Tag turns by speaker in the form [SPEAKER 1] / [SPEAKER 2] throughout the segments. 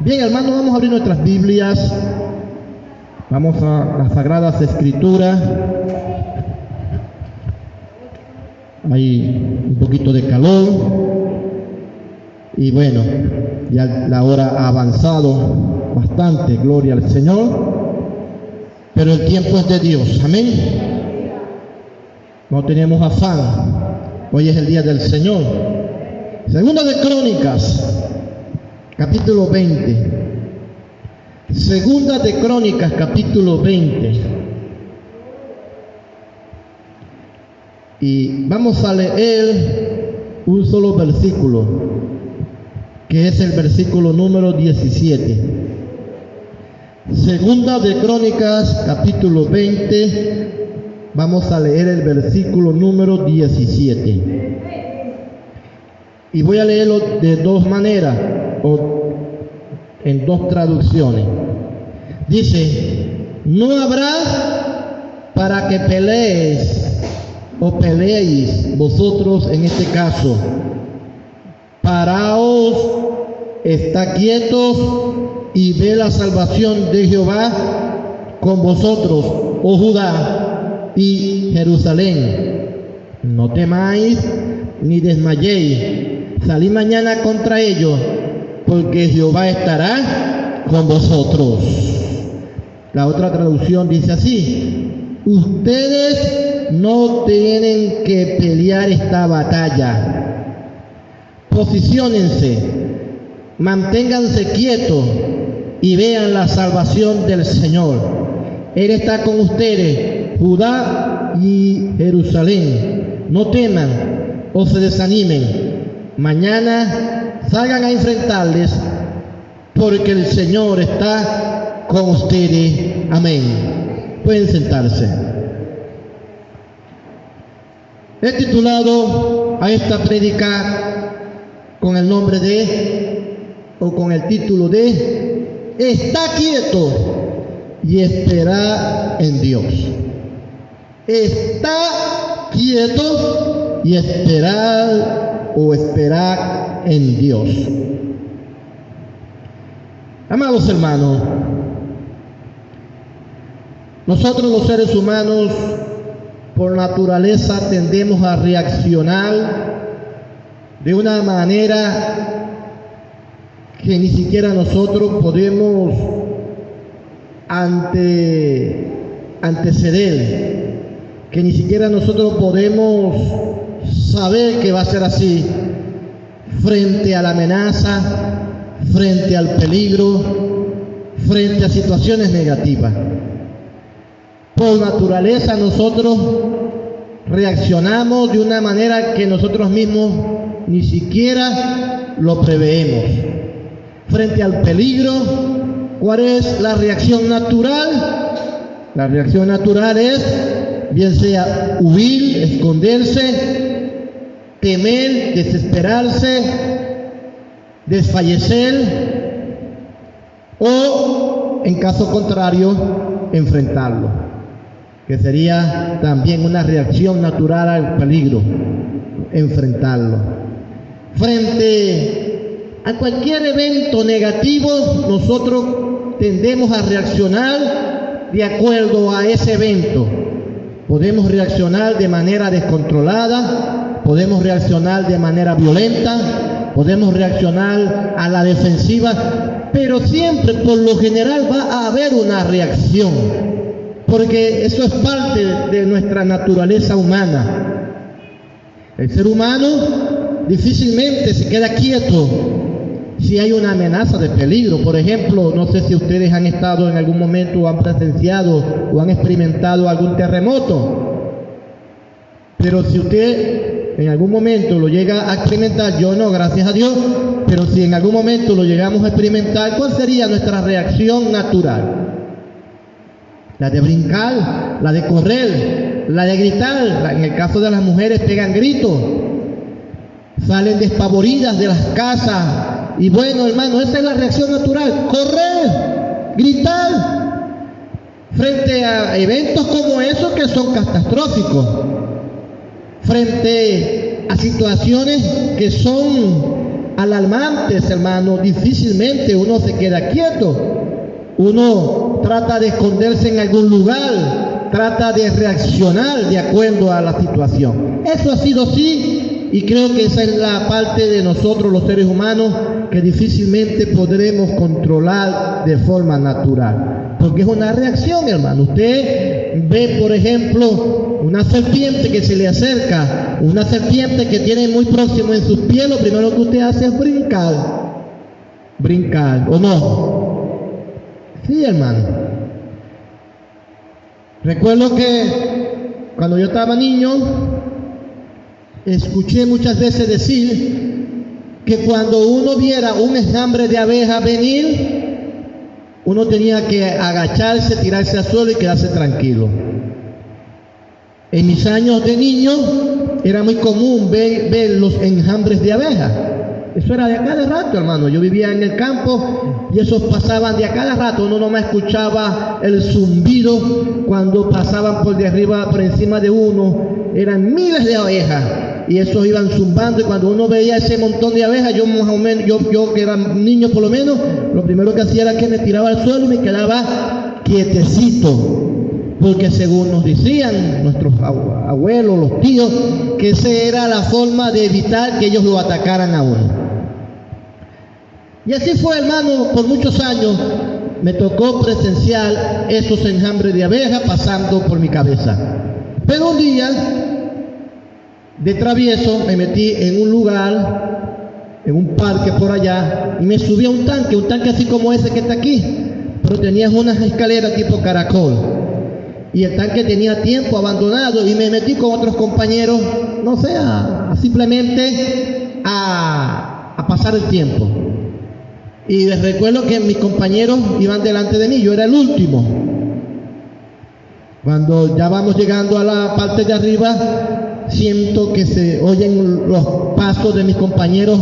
[SPEAKER 1] Bien, hermanos, vamos a abrir nuestras Biblias. Vamos a las Sagradas Escrituras. Hay un poquito de calor. Y bueno, ya la hora ha avanzado bastante, gloria al Señor. Pero el tiempo es de Dios, amén. No tenemos afán. Hoy es el día del Señor. Segunda de Crónicas, capítulo 20. Segunda de Crónicas, capítulo 20. Y vamos a leer un solo versículo, que es el versículo número 17. Segunda de Crónicas, capítulo 20. Vamos a leer el versículo número 17. Y voy a leerlo de dos maneras, o en dos traducciones. Dice: no habrá para que peleéis vosotros en este caso. Paraos, está quietos y ve la salvación de Jehová con vosotros, oh Judá y Jerusalén. No temáis ni desmayéis. Salid mañana contra ellos, porque Jehová estará con vosotros. La otra traducción dice así: ustedes no tienen que pelear esta batalla. Posiciónense, manténganse quietos y vean la salvación del Señor. Él está con ustedes, Judá y Jerusalén. No teman o se desanimen. Mañana salgan a enfrentarles, porque el Señor está con ustedes. Amén. Pueden sentarse. He titulado a esta prédica con el nombre con el título de Está quieto y espera en Dios. Está quieto y esperar en Dios. Amados hermanos, nosotros los seres humanos por naturaleza tendemos a reaccionar de una manera que ni siquiera nosotros podemos anteceder, que ni siquiera nosotros podemos saber que va a ser así frente a la amenaza, frente al peligro, frente a situaciones negativas. Por naturaleza nosotros reaccionamos de una manera que nosotros mismos ni siquiera lo preveemos. Frente al peligro, ¿cuál es la reacción natural? La reacción natural es, bien sea huir, esconderse, temer, desesperarse, desfallecer, o en caso contrario, enfrentarlo, que sería también una reacción natural al peligro, enfrentarlo. Frente a cualquier evento negativo, nosotros tendemos a reaccionar de acuerdo a ese evento. Podemos reaccionar de manera descontrolada, podemos reaccionar de manera violenta, podemos reaccionar a la defensiva, pero siempre, por lo general, va a haber una reacción, porque eso es parte de nuestra naturaleza humana. El ser humano difícilmente se queda quieto si hay una amenaza de peligro. Por ejemplo, no sé si ustedes han estado en algún momento o han presenciado o han experimentado algún terremoto, pero si usted en algún momento lo llega a experimentar, yo no, gracias a Dios, pero si en algún momento lo llegamos a experimentar, ¿cuál sería nuestra reacción natural? La de brincar, la de correr, la de gritar. En el caso de las mujeres pegan gritos, salen despavoridas de las casas. Y bueno, hermano, esa es la reacción natural: correr, gritar, frente a eventos como esos que son catastróficos, frente a situaciones que son alarmantes, hermano, difícilmente uno se queda quieto. Uno trata de esconderse en algún lugar, trata de reaccionar de acuerdo a la situación. Eso ha sido así, y creo que esa es la parte de nosotros los seres humanos que difícilmente podremos controlar de forma natural, porque es una reacción, hermano. Usted ve, por ejemplo, una serpiente que se le acerca, una serpiente que tiene muy próximo en sus pies, lo primero que usted hace es brincar, ¿o no? Sí, hermano. Recuerdo que cuando yo estaba niño, escuché muchas veces decir que cuando uno viera un enjambre de abejas venir, uno tenía que agacharse, tirarse al suelo y quedarse tranquilo. En mis años de niño era muy común ver los enjambres de abejas. Eso era de a cada rato, hermano. Yo vivía en el campo y esos pasaban de a cada rato. Uno nomás escuchaba el zumbido cuando pasaban por de arriba, por encima de uno. Eran miles de abejas y esos iban zumbando, y cuando uno veía ese montón de abejas, yo más o menos, yo que era niño por lo menos, lo primero que hacía era que me tiraba al suelo y me quedaba quietecito. Porque según nos decían nuestros abuelos, los tíos, que esa era la forma de evitar que ellos lo atacaran a uno. Y así fue, hermano, por muchos años me tocó presenciar esos enjambres de abejas pasando por mi cabeza. Pero un día, de travieso, me metí en un lugar, en un parque por allá, y me subí a un tanque así como ese que está aquí, pero tenía unas escaleras tipo caracol. Y el tanque tenía tiempo abandonado, y me metí con otros compañeros, no sé, simplemente a pasar el tiempo. Y les recuerdo que mis compañeros iban delante de mí, yo era el último. Cuando ya vamos llegando a la parte de arriba, siento que se oyen los pasos de mis compañeros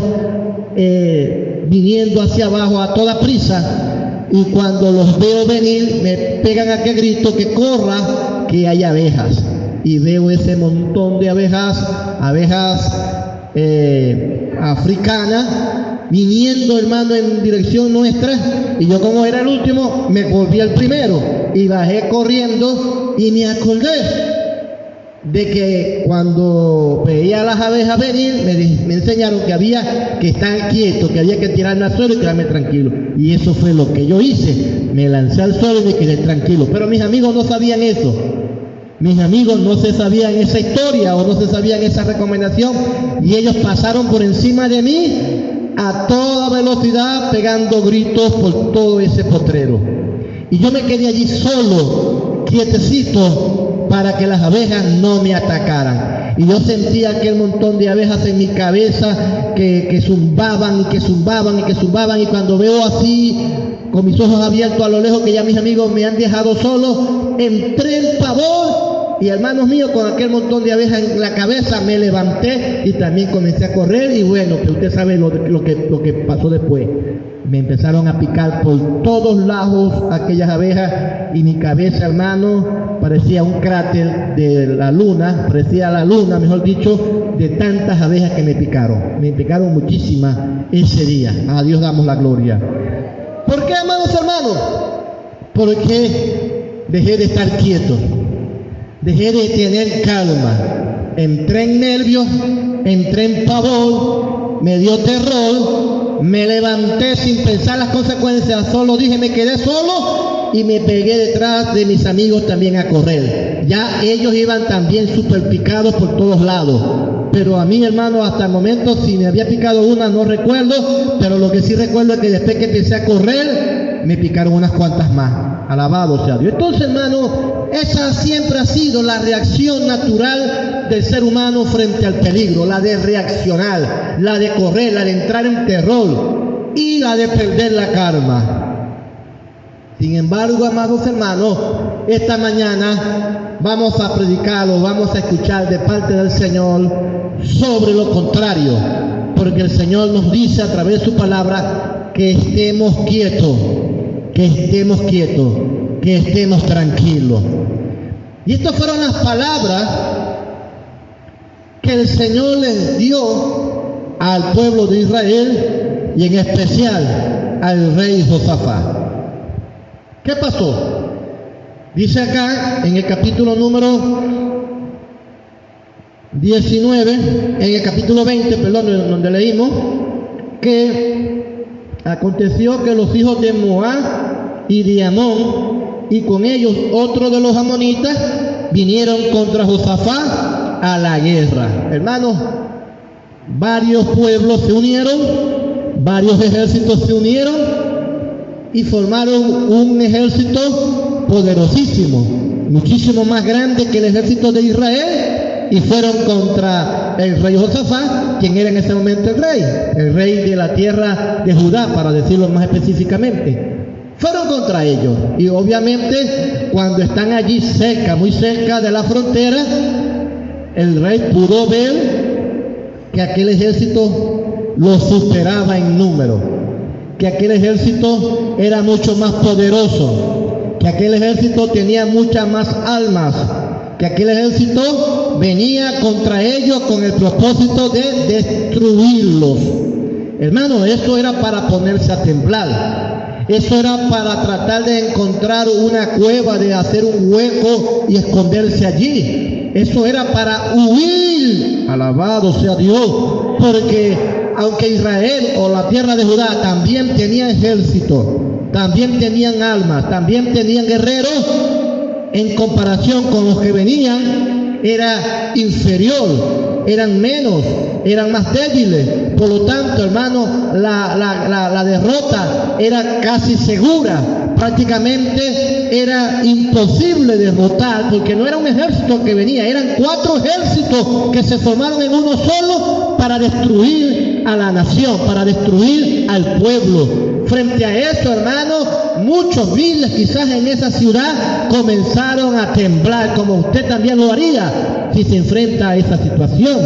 [SPEAKER 1] viniendo hacia abajo a toda prisa, y cuando los veo venir me pegan aquel grito que corra, que hay abejas, y veo ese montón de abejas africanas viniendo, hermano, en dirección nuestra, y yo, como era el último, me volví el primero y bajé corriendo, y me acordé de que cuando veía a las abejas venir, me enseñaron que había que estar quieto, que había que tirarme al suelo y quedarme tranquilo. Y eso fue lo que yo hice. Me lancé al suelo y me quedé tranquilo. Pero mis amigos no sabían eso. Mis amigos no se sabían esa historia, o no se sabían esa recomendación, y ellos pasaron por encima de mí a toda velocidad, pegando gritos por todo ese potrero. Y yo me quedé allí solo, quietecito, para que las abejas no me atacaran. Y yo sentía aquel montón de abejas en mi cabeza que zumbaban y que zumbaban y que zumbaban, y cuando veo así, con mis ojos abiertos a lo lejos, que ya mis amigos me han dejado solo, entré en pavor. Y hermanos míos, con aquel montón de abejas en la cabeza, me levanté y también comencé a correr. Y bueno, que usted sabe lo que pasó después. Me empezaron a picar por todos lados aquellas abejas, y mi cabeza, hermano, parecía un cráter de la luna, mejor dicho, de tantas abejas que me picaron. Me picaron muchísimas ese día. A Dios damos la gloria. ¿Por qué, amados hermanos? Porque dejé de estar quieto. Dejé de tener calma, entré en nervios, entré en pavor, me dio terror, me levanté sin pensar las consecuencias, solo dije, me quedé solo y me pegué detrás de mis amigos también a correr. Ya ellos iban también súper picados por todos lados, pero a mí, hermano, hasta el momento, si me había picado una no recuerdo, pero lo que sí recuerdo es que después que empecé a correr, me picaron unas cuantas más. Alabado sea Dios. Entonces, hermano, esa siempre ha sido la reacción natural del ser humano frente al peligro, la de reaccionar, la de correr, la de entrar en terror y la de perder la calma. Sin embargo, amados hermanos, esta mañana vamos a predicar o vamos a escuchar de parte del Señor sobre lo contrario, porque el Señor nos dice a través de su palabra que estemos quietos, que estemos tranquilos. Y estas fueron las palabras que el Señor les dio al pueblo de Israel y en especial al rey Josafat. ¿Qué pasó? Dice acá en el capítulo número 19, en el capítulo 20, perdón, donde leímos, que aconteció que los hijos de Moab y de Amón, y con ellos otros de los amonitas, vinieron contra Josafat a la guerra. Hermanos, varios pueblos se unieron, varios ejércitos se unieron y formaron un ejército poderosísimo, muchísimo más grande que el ejército de Israel, y fueron contra el rey Josafat, quien era en ese momento el rey de la tierra de Judá, para decirlo más específicamente. Fueron contra ellos, y obviamente cuando están allí cerca, muy cerca de la frontera, el rey pudo ver que aquel ejército lo superaba en número, que aquel ejército era mucho más poderoso, que aquel ejército tenía muchas más armas, que aquel ejército venía contra ellos con el propósito de destruirlos. Hermano, eso era para ponerse a temblar. Eso era para tratar de encontrar una cueva, de hacer un hueco y esconderse allí. Eso era para huir. Alabado sea Dios. Porque aunque Israel o la tierra de Judá también tenía ejército, también tenían armas, también tenían guerreros, en comparación con los que venían, era inferior, eran menos, eran más débiles. Por lo tanto, hermano, la derrota era casi segura. Prácticamente era imposible derrotar, porque no era un ejército que venía, eran 4 ejércitos que se formaron en uno solo para destruir a la nación, para destruir al pueblo. Frente a eso, hermano, muchos miles quizás en esa ciudad comenzaron a temblar, como usted también lo haría si se enfrenta a esa situación.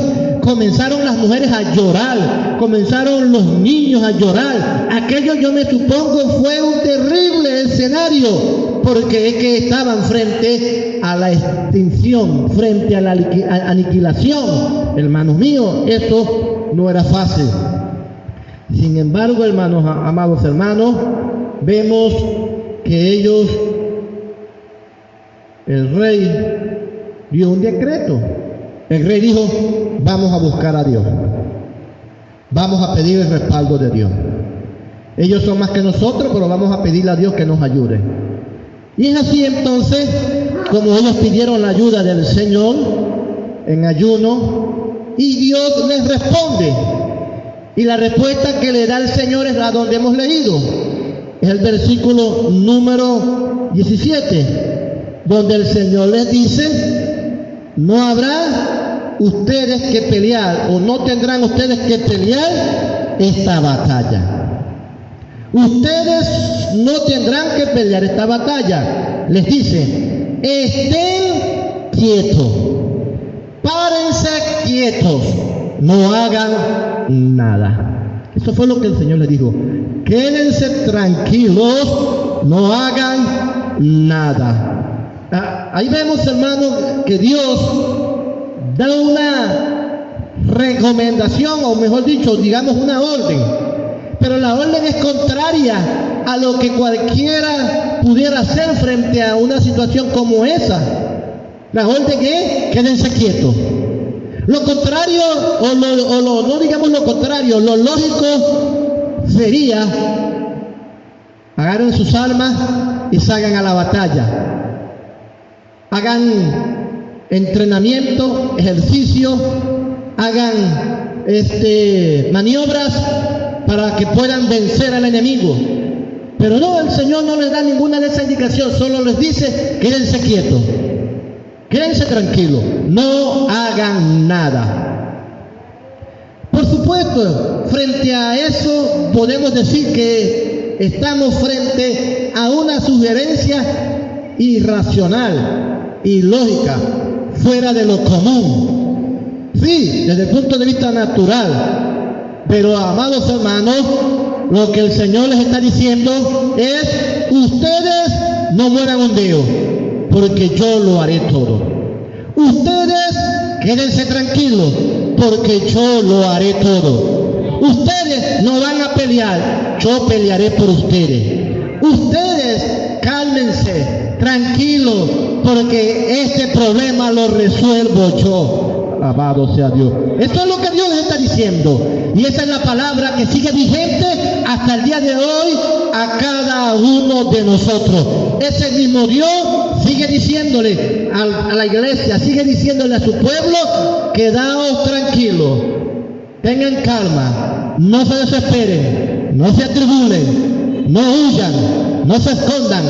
[SPEAKER 1] Comenzaron las mujeres a llorar, comenzaron los niños a llorar. Aquello, yo me supongo, fue un terrible escenario, porque es que estaban frente a la extinción, frente a la aniquilación. Hermanos míos, esto no era fácil. Sin embargo, hermanos, amados hermanos, vemos que ellos, el rey dio un decreto. El rey dijo: vamos a buscar a Dios, vamos a pedir el respaldo de Dios. Ellos son más que nosotros, pero vamos a pedirle a Dios que nos ayude. Y es así entonces como ellos pidieron la ayuda del Señor en ayuno, y Dios les responde. Y la respuesta que le da el Señor es la donde hemos leído. Es el versículo número 17, donde el Señor les dice: no habrá ustedes que pelear, o no tendrán ustedes que pelear esta batalla. Ustedes no tendrán que pelear esta batalla. Les dice: estén quietos, párense quietos, no hagan nada. Eso fue lo que el Señor les dijo: quédense tranquilos, no hagan nada. Ahí vemos, hermanos, que Dios da una recomendación, o mejor dicho, digamos una orden, pero la orden es contraria a lo que cualquiera pudiera hacer frente a una situación como esa. La orden es: quédense quietos. Lo contrario, no digamos lo contrario, lo lógico sería: agarren sus armas y salgan a la batalla. Hagan entrenamiento, ejercicio, hagan maniobras para que puedan vencer al enemigo. Pero no, el Señor no les da ninguna de esas indicaciones, solo les dice: quédense quietos, quédense tranquilos, no hagan nada. Por supuesto, frente a eso podemos decir que estamos frente a una sugerencia irracional, ilógica, fuera de lo común. Sí, desde el punto de vista natural. Pero, amados hermanos, lo que el Señor les está diciendo es: ustedes no mueran un dedo, porque yo lo haré todo. Ustedes quédense tranquilos, porque yo lo haré todo. Ustedes no van a pelear, yo pelearé por ustedes. Ustedes cálmense, tranquilos, porque este problema lo resuelvo yo. Alabado sea Dios. Esto es lo que Dios les está diciendo. Y esa es la palabra que sigue vigente hasta el día de hoy a cada uno de nosotros. Ese mismo Dios sigue diciéndole a la iglesia, sigue diciéndole a su pueblo: quedaos tranquilos, tengan calma, no se desesperen, no se atribulen, no huyan, no se escondan,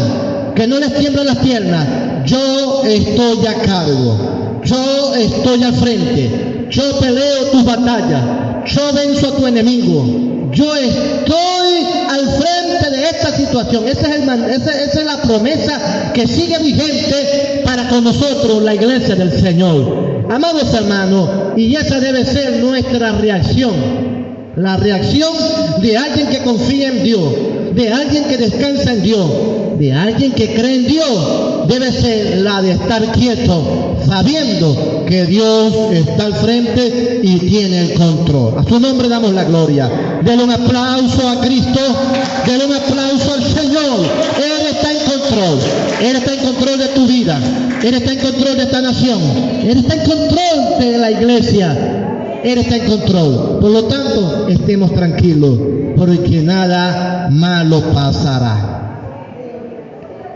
[SPEAKER 1] que no les tiemblen las piernas. Yo estoy a cargo, yo estoy al frente, yo peleo tus batallas, yo venzo a tu enemigo, yo estoy al frente de esta situación. Esa es la promesa que sigue vigente para con nosotros, la iglesia del Señor. Amados hermanos, y esa debe ser nuestra reacción, la reacción de alguien que confía en Dios, de alguien que descansa en Dios, de alguien que cree en Dios. Debe ser la de estar quieto, sabiendo que Dios está al frente y tiene el control. A su nombre damos la gloria. Denle un aplauso a Cristo, denle un aplauso al Señor. Él está en control, Él está en control de tu vida, Él está en control de esta nación, Él está en control de la iglesia, Él está en control. Por lo tanto, estemos tranquilos, porque nada malo pasará.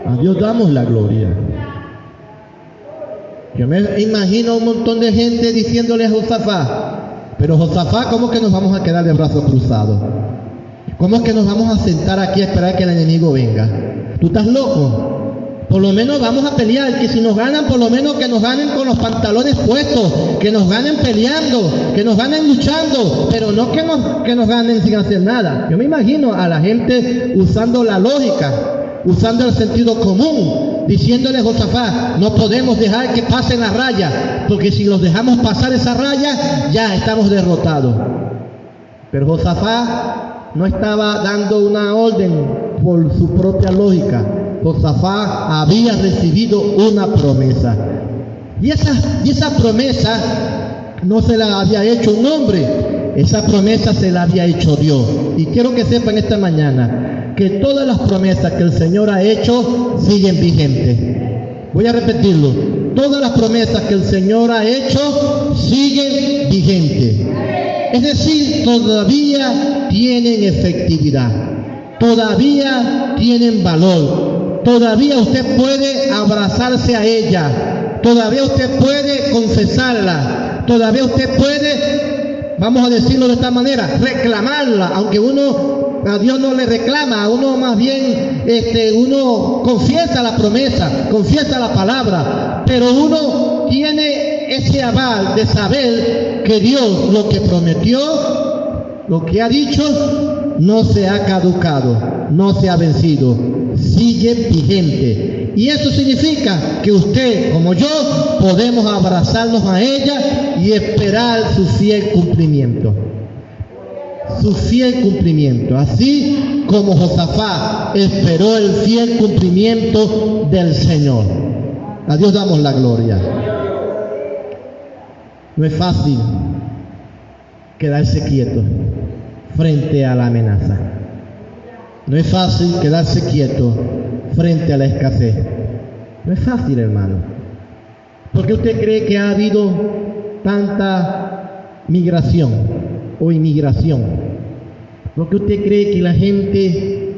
[SPEAKER 1] A Dios damos la gloria. Yo me imagino un montón de gente diciéndole a Josafat: pero Josafat, ¿cómo que nos vamos a quedar de brazos cruzados? ¿Cómo es que nos vamos a sentar aquí a esperar que el enemigo venga? ¿Tú estás loco? Por lo menos vamos a pelear, que si nos ganan, por lo menos que nos ganen con los pantalones puestos, que nos ganen peleando, que nos ganen luchando, pero no que nos ganen sin hacer nada. Yo me imagino a la gente usando la lógica, usando el sentido común, diciéndole a Josafat: no podemos dejar que pasen la raya, porque si los dejamos pasar esa raya, ya estamos derrotados. Pero Josafat no estaba dando una orden por su propia lógica. Josafat había recibido una promesa, y esa promesa no se la había hecho un hombre, esa promesa se la había hecho Dios. Y quiero que sepan esta mañana que todas las promesas que el Señor ha hecho siguen vigentes. Voy a repetirlo: todas las promesas que el Señor ha hecho siguen vigentes. Es decir, todavía tienen efectividad, todavía tienen valor. Todavía usted puede abrazarse a ella, todavía usted puede confesarla, todavía usted puede, vamos a decirlo de esta manera, reclamarla, aunque uno a Dios no le reclama, a uno más bien uno confiesa la promesa, confiesa la palabra, pero uno tiene ese aval de saber que Dios lo que prometió, lo que ha dicho, no se ha caducado, no se ha vencido, sigue vigente. Y eso significa que usted, como yo, podemos abrazarnos a ella y esperar su fiel cumplimiento. Su fiel cumplimiento. Así como Josafat esperó el fiel cumplimiento del Señor. A Dios damos la gloria. No es fácil quedarse quieto frente a la amenaza. No es fácil quedarse quieto frente a la escasez. No es fácil, hermano. ¿Por qué usted cree que ha habido tanta migración o inmigración? ¿Por qué usted cree que la gente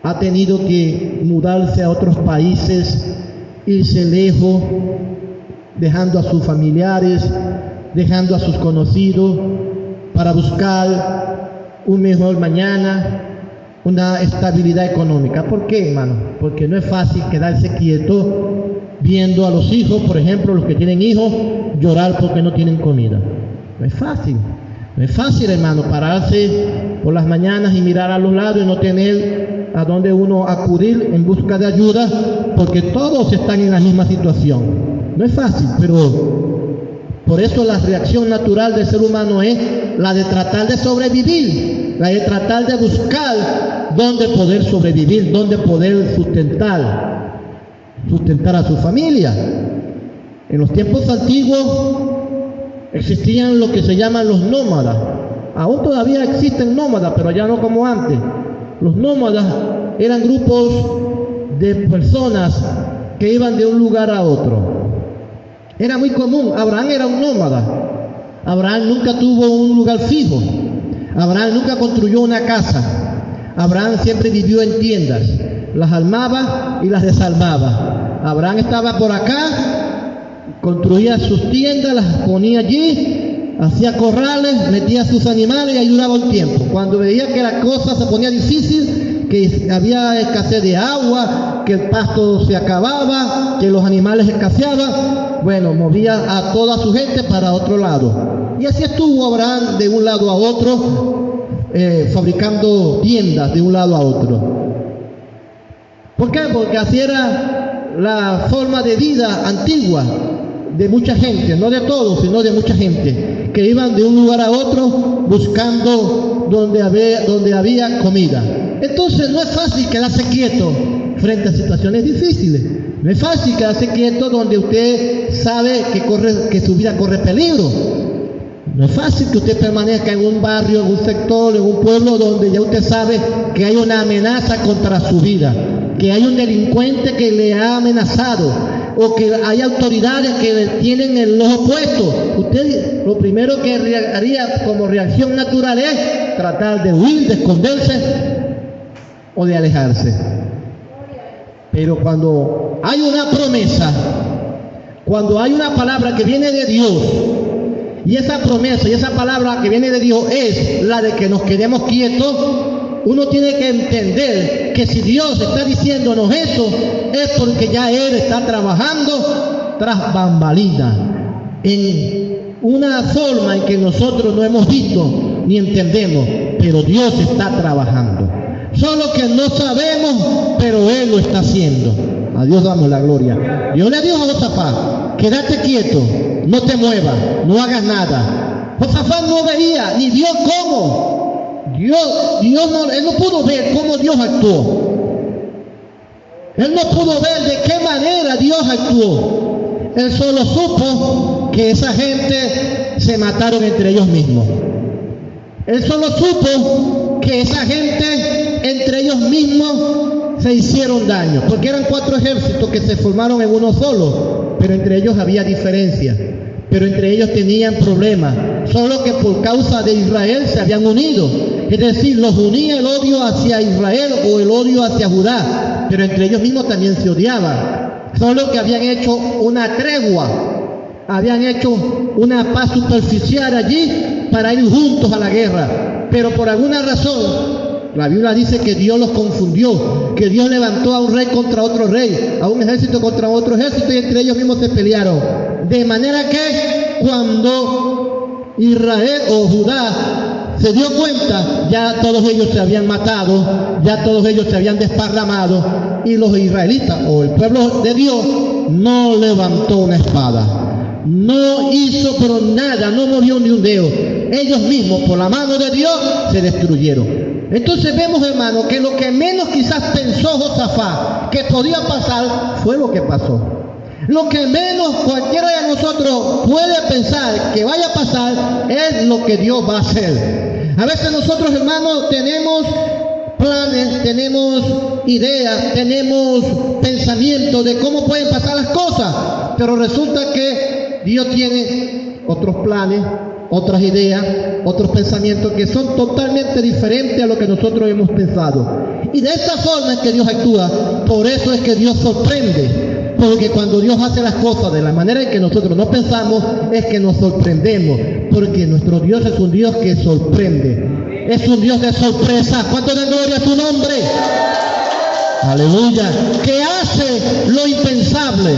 [SPEAKER 1] ha tenido que mudarse a otros países, irse lejos, dejando a sus familiares, dejando a sus conocidos, para buscar un mejor mañana, una estabilidad económica? ¿Por qué, hermano? Porque no es fácil quedarse quieto viendo a los hijos, por ejemplo, los que tienen hijos, llorar porque no tienen comida. No es fácil. No es fácil, hermano, pararse por las mañanas y mirar a los lados y no tener a dónde uno acudir en busca de ayuda, porque todos están en la misma situación. No es fácil, pero por eso la reacción natural del ser humano es la de tratar de sobrevivir, la de tratar de buscar dónde poder sobrevivir, dónde poder sustentar a su familia. En los tiempos antiguos existían lo que se llaman los nómadas. Aún todavía existen nómadas, pero ya no como antes. Los nómadas eran grupos de personas que iban de un lugar a otro. Era muy común. Abraham era un nómada. Abraham nunca tuvo un lugar fijo. Abraham nunca construyó una casa. Abraham siempre vivió en tiendas. Las armaba y las desarmaba. Abraham estaba por acá, construía sus tiendas, las ponía allí, hacía corrales, metía sus animales y ayudaba un tiempo. Cuando veía que la cosa se ponía difícil, que había escasez de agua, que el pasto se acababa, que los animales escaseaban, bueno, movía a toda su gente para otro lado. Y así estuvo Abraham de un lado a otro, fabricando tiendas de un lado a otro. ¿Por qué? Porque así era la forma de vida antigua de mucha gente, no de todos, sino de mucha gente, que iban de un lugar a otro buscando donde había comida. Entonces no es fácil quedarse quieto frente a situaciones difíciles. No es fácil quedarse quieto donde usted sabe que su vida corre peligro. No es fácil que usted permanezca en un barrio, en un sector, en un pueblo donde ya usted sabe que hay una amenaza contra su vida, que hay un delincuente que le ha amenazado, o que hay autoridades que le tienen el ojo puesto. Usted lo primero que haría como reacción natural es tratar de huir, de esconderse o de alejarse. Pero cuando hay una promesa, cuando hay una palabra que viene de Dios, y esa promesa y esa palabra que viene de Dios es la de que nos quedemos quietos, uno tiene que entender que si Dios está diciéndonos eso, es porque ya Él está trabajando tras bambalinas, en una forma en que nosotros no hemos visto ni entendemos, pero Dios está trabajando. Solo que no sabemos, pero Él lo está haciendo. A Dios damos la gloria. Dios le dijo a Josafat: quédate quieto, no te muevas, no hagas nada. Josafat no veía ni vio cómo. Él no pudo ver cómo Dios actuó. Él no pudo ver de qué manera Dios actuó. Él solo supo que esa gente se mataron entre ellos mismos. Él solo supo que esa gente entre ellos mismos se hicieron daño, porque eran 4 ejércitos que se formaron en uno solo, pero entre ellos había diferencia, pero entre ellos tenían problemas, solo que por causa de Israel se habían unido, es decir, los unía el odio hacia Israel o el odio hacia Judá, pero entre ellos mismos también se odiaban, solo que habían hecho una tregua, habían hecho una paz superficial allí para ir juntos a la guerra, pero por alguna razón la Biblia dice que Dios los confundió, que Dios levantó a un rey contra otro rey, a un ejército contra otro ejército, y entre ellos mismos se pelearon. De manera que cuando Israel o Judá se dio cuenta, ya todos ellos se habían matado, ya todos ellos se habían desparramado, y los israelitas o el pueblo de Dios no levantó una espada, no hizo pero nada, no movió ni un dedo. Ellos mismos, por la mano de Dios, se destruyeron. Entonces vemos, hermano, que lo que menos quizás pensó Josafat que podía pasar fue lo que pasó. Lo que menos cualquiera de nosotros puede pensar que vaya a pasar es lo que Dios va a hacer. A veces nosotros, hermanos, tenemos planes, tenemos ideas, tenemos pensamientos de cómo pueden pasar las cosas, pero resulta que Dios tiene otros planes, otras ideas, otros pensamientos que son totalmente diferentes a lo que nosotros hemos pensado. Y de esta forma es que Dios actúa. Por eso es que Dios sorprende, porque cuando Dios hace las cosas de la manera en que nosotros no pensamos, es que nos sorprendemos, porque nuestro Dios es un Dios que sorprende, es un Dios de sorpresa. ¿Cuánto de gloria a su nombre? Aleluya. Que hace lo impensable,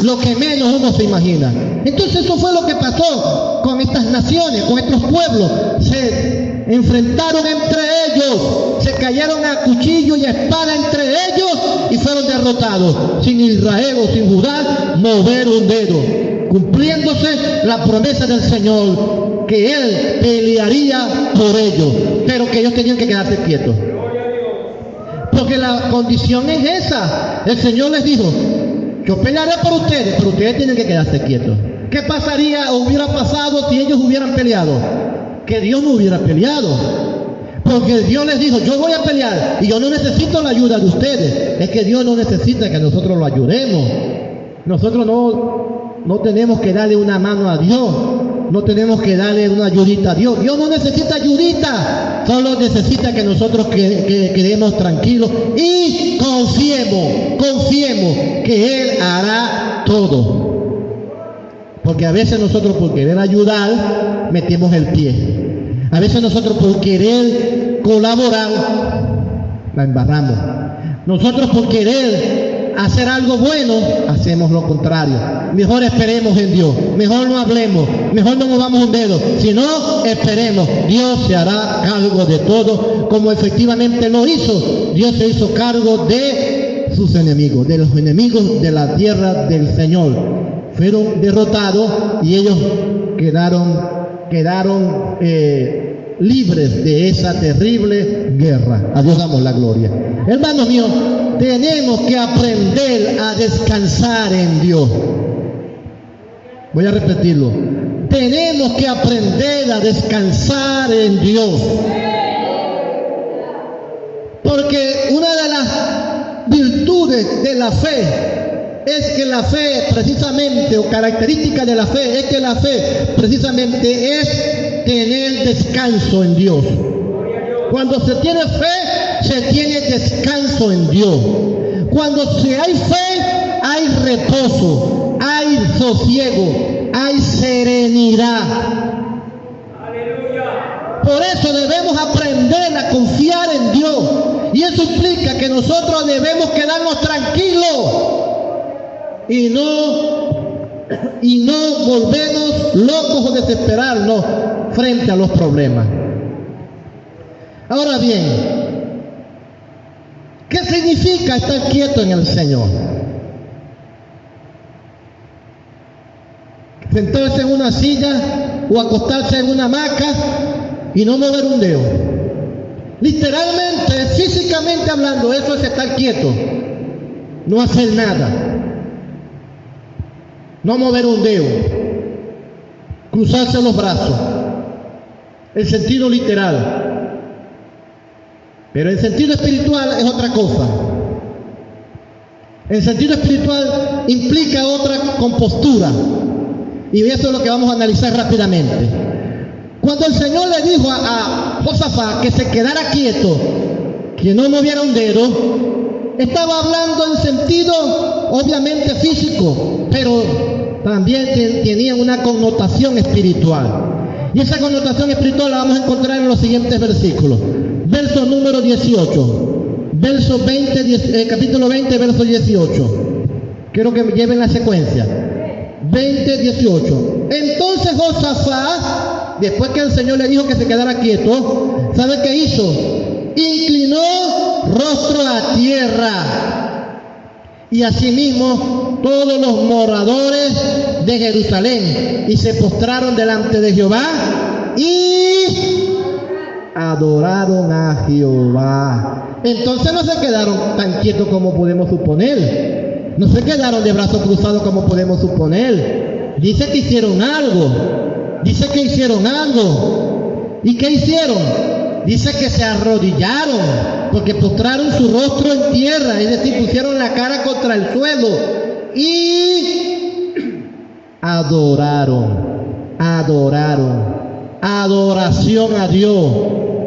[SPEAKER 1] lo que menos uno se imagina. Entonces eso fue lo que pasó con estas naciones, con estos pueblos. Se enfrentaron entre ellos, se cayeron a cuchillo y a espada entre ellos y fueron derrotados, sin Israel o sin Judá mover un dedo, cumpliéndose la promesa del Señor, que Él pelearía por ellos, pero que ellos tenían que quedarse quietos. Porque la condición es esa. El Señor les dijo: yo pelearé por ustedes, pero ustedes tienen que quedarse quietos. ¿Qué pasaría o hubiera pasado si ellos hubieran peleado? que Dios no hubiera peleado. Porque Dios les dijo, yo voy a pelear y yo no necesito la ayuda de ustedes. Es que Dios no necesita que nosotros lo ayudemos. Nosotros no tenemos que darle una mano a Dios. No tenemos que darle una ayudita a Dios. Dios no necesita ayudita. Solo necesita que nosotros quedemos tranquilos y confiemos que Él hará todo. Porque a veces nosotros por querer ayudar metemos el pie. A veces nosotros por querer colaborar la embarramos. Nosotros por querer hacer algo bueno hacemos lo contrario. Mejor esperemos en Dios. Mejor no hablemos. Mejor no movamos un dedo. Si no, esperemos. Dios se hará cargo de todo como efectivamente lo hizo. Dios se hizo cargo de sus enemigos, de los enemigos de la tierra del Señor. Fueron derrotados y ellos quedaron libres de esa terrible guerra. A Dios damos la gloria. Hermanos míos, tenemos que aprender a descansar en Dios. Voy a repetirlo. Tenemos que aprender a descansar en Dios. Porque una de las virtudes de la fe es que la fe precisamente, o característica de la fe, es que la fe precisamente es tener descanso en Dios. Cuando se tiene fe, se tiene descanso en Dios. Cuando hay fe, hay reposo, hay sosiego, hay serenidad. Por eso debemos aprender a confiar en Dios. Y eso implica que nosotros debemos quedarnos tranquilos y no volvernos locos o desesperarnos frente a los problemas. Ahora bien, ¿qué significa estar quieto en el Señor? Sentarse en una silla o acostarse en una hamaca y no mover un dedo. Literalmente, físicamente hablando, eso es estar quieto, no hacer nada. No mover un dedo, cruzarse los brazos, el sentido literal. Pero el sentido espiritual es otra cosa. El sentido espiritual implica otra compostura. Y eso es lo que vamos a analizar rápidamente. Cuando el Señor le dijo a Josafat que se quedara quieto, que no moviera un dedo, estaba hablando en sentido obviamente físico, pero también tenía una connotación espiritual. Y esa connotación espiritual la vamos a encontrar en los siguientes versículos. Verso número 18. Capítulo 20, verso 18. Quiero que me lleven la secuencia. 20, 18. Entonces Josafat, después que el Señor le dijo que se quedara quieto, ¿sabe qué hizo? Inclinó rostro a tierra. Y asimismo todos los moradores de Jerusalén, y se postraron delante de Jehová y adoraron a Jehová. Entonces no se quedaron tan quietos como podemos suponer. No se quedaron de brazos cruzados como podemos suponer. Dice que hicieron algo. ¿Y qué hicieron? Dice que se arrodillaron, porque postraron su rostro en tierra, es decir, pusieron la cara contra el suelo y adoraron. Adoración a Dios,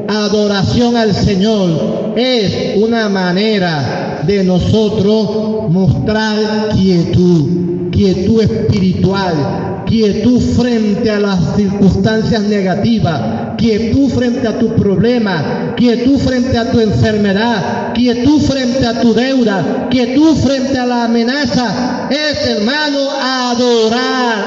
[SPEAKER 1] adoración al Señor es una manera de nosotros mostrar quietud espiritual, quietud frente a las circunstancias negativas, quietud frente a tu problema, quietud frente a tu enfermedad, quietud frente a tu deuda, quietud frente a la amenaza. Es, hermano, adorar.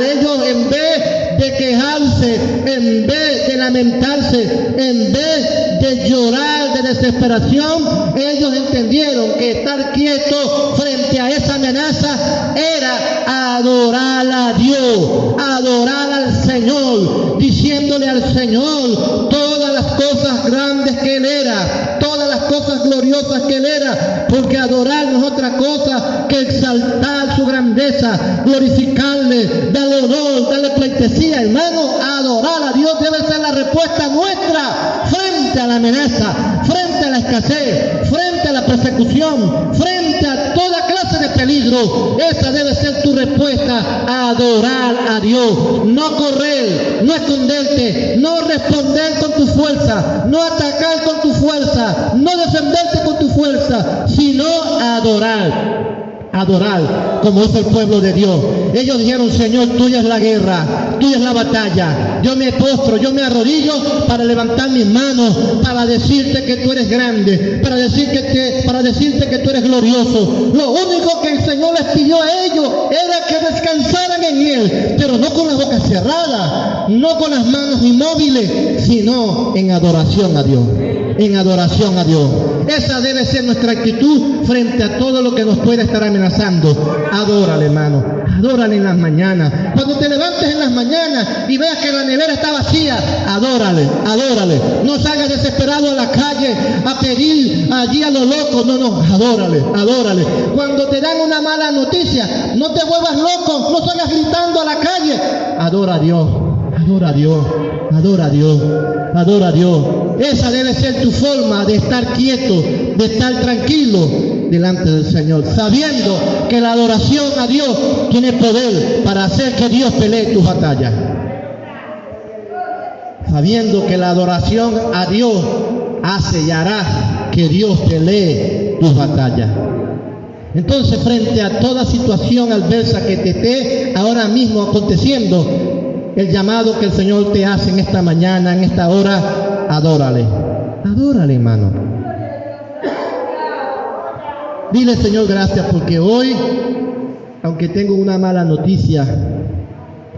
[SPEAKER 1] Ellos, en vez de quejarse, en vez de lamentarse, en vez de llorar de desesperación, ellos entendieron que estar quietos frente a esa amenaza era adorar a Dios, adorar al Señor, diciéndole al Señor todas las cosas grandes que Él era, todas las cosas gloriosas que Él era, porque adorar no es otra cosa que exaltar su grandeza, glorificarle, darle honor, darle pleitesía, hermano, adorar adorar a Dios debe ser la respuesta nuestra frente a la amenaza, frente a la escasez, frente a la persecución, frente a toda clase de peligro. Esa debe ser tu respuesta, a adorar a Dios, no correr, no esconderte, no responder con tu fuerza, no atacar con tu fuerza, no defenderte con tu fuerza, sino adorar como es el pueblo de Dios. Ellos dijeron: Señor, tuya es la guerra, tuya es la batalla. Yo me postro, yo me arrodillo para levantar mis manos, para decirte que tú eres grande, para decirte que tú eres glorioso. Lo único que el Señor les pidió a ellos era que descansaran en Él, pero no con la boca cerrada, no con las manos inmóviles, sino en adoración a Dios. En adoración a Dios. Esa debe ser nuestra actitud frente a todo lo que nos pueda estar amenazando. Adórale, hermano. Adórale en las mañanas. Cuando te levantes en las mañanas y veas que la nevera está vacía, adórale. No salgas desesperado a la calle a pedir allí a los locos. No, adórale. Cuando te dan una mala noticia, no te vuelvas loco, no salgas gritando a la calle. Adora a Dios. Adora a Dios. Esa debe ser tu forma de estar quieto, de estar tranquilo delante del Señor, sabiendo que la adoración a Dios tiene poder para hacer que Dios pelee tus batallas. Sabiendo que la adoración a Dios hace y hará que Dios pelee tus batallas. Entonces, frente a toda situación adversa que te esté ahora mismo aconteciendo, el llamado que el Señor te hace en esta mañana, en esta hora, adórale, hermano. Dile: Señor, gracias porque hoy, aunque tengo una mala noticia,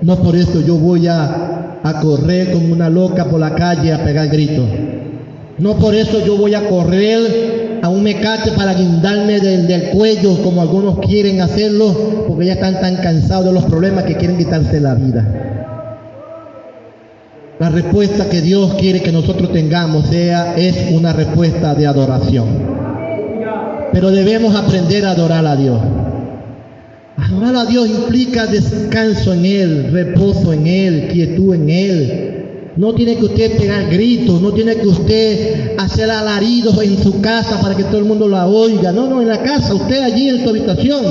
[SPEAKER 1] no por eso yo voy a correr como una loca por la calle a pegar gritos. No por eso yo voy a correr a un mecate para guindarme del cuello como algunos quieren hacerlo, porque ya están tan cansados de los problemas que quieren quitarse la vida. La respuesta que Dios quiere que nosotros tengamos es una respuesta de adoración. Pero debemos aprender a adorar a Dios. Adorar a Dios implica descanso en Él, reposo en Él, quietud en Él. No tiene que usted pegar gritos, no tiene que usted hacer alaridos en su casa para que todo el mundo la oiga. No, en la casa, usted allí en su habitación,